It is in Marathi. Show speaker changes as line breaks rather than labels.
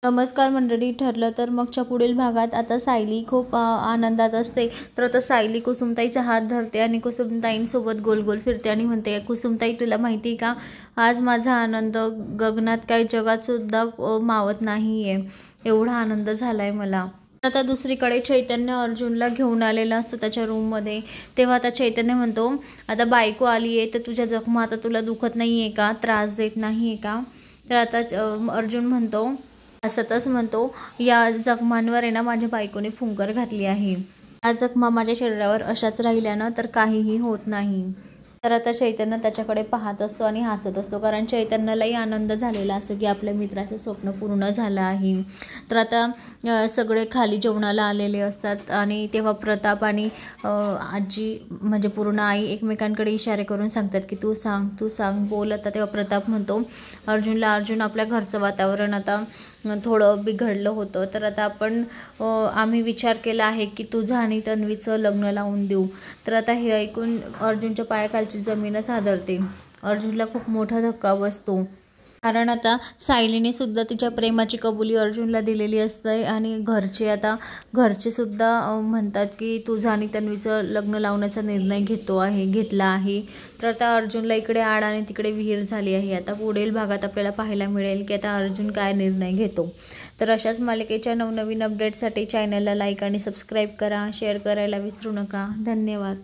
नमस्कार मंडळी. ठरलं तर मगच्या पुढील भागात आता सायली खूप आनंदात असते. तर आता सायली कुसुमताईचा हात धरते आणि कुसुमताईंसोबत गोल गोल फिरते आणि म्हणते, कुसुमताई तुला माहिती का, आज माझा आनंद गगनात काही जगात सुद्धा मावत नाही आहे, एवढा आनंद झालाय मला. आता दुसरीकडे चैतन्य अर्जुनला घेऊन आलेला असतो त्याच्या रूममध्ये. तेव्हा आता चैतन्य म्हणतो, आता बायको आली आहे तर तुझ्या जखमा आता तुला दुखत नाही आहे का, त्रास देत नाही आहे का. तर आता अर्जुन म्हणतो, असतच म्हणतो, या जखमांवर आहे ना माझ्या बायकोने फुंकर घातली आहे. या जखमा माझ्या शरीरावर अशाच राहिल्या ना तर काहीही होत नाही. तर आता चैतन्य त्याच्याकडे पाहत असतो आणि हसत असतो, कारण चैतन्यालाही आनंद झालेला असतो की आपल्या मित्राचं स्वप्न पूर्ण झालं आहे. तर आता सगळे खाली जेवणाला आलेले असतात आणि तेव्हा प्रताप आणि आजी म्हणजे पूर्ण आई एकमेकांकडे इशारे करून सांगतात की तू सांग बोल. आता तेव्हा प्रताप म्हणतो अर्जुनला, अर्जुन आपल्या घरचं वातावरण आता थोडं बिघडलं होतं, तर आता आम्ही विचार केला आहे की तुझं आणि तन्वीचं लग्न लावून देऊ. तर आता हे ऐकून अर्जुनच्या पायाखालची जमीनच हादरते. अर्जुनला खूप मोठा धक्का बसतो, कारण आता सायलीने सुद्धा तिच्या प्रेमाची कबुली अर्जुनला दिलेली असते आणि घरचे सुद्धा म्हणतात की तुझं आणि तन्वीचं लग्न लावण्याचा निर्णय घेतला आहे. तर आता अर्जुनला इकडे आड आणि तिकडे विहीर झाली आहे. आता पुढील भागात आपल्याला पाहायला मिळेल की आता अर्जुन काय निर्णय घेतो. तर अशाच मालिकेच्या नवनवीन अपडेटसाठी चॅनलला लाईक आणि सबस्क्राईब करा, शेअर करायला विसरू नका. धन्यवाद.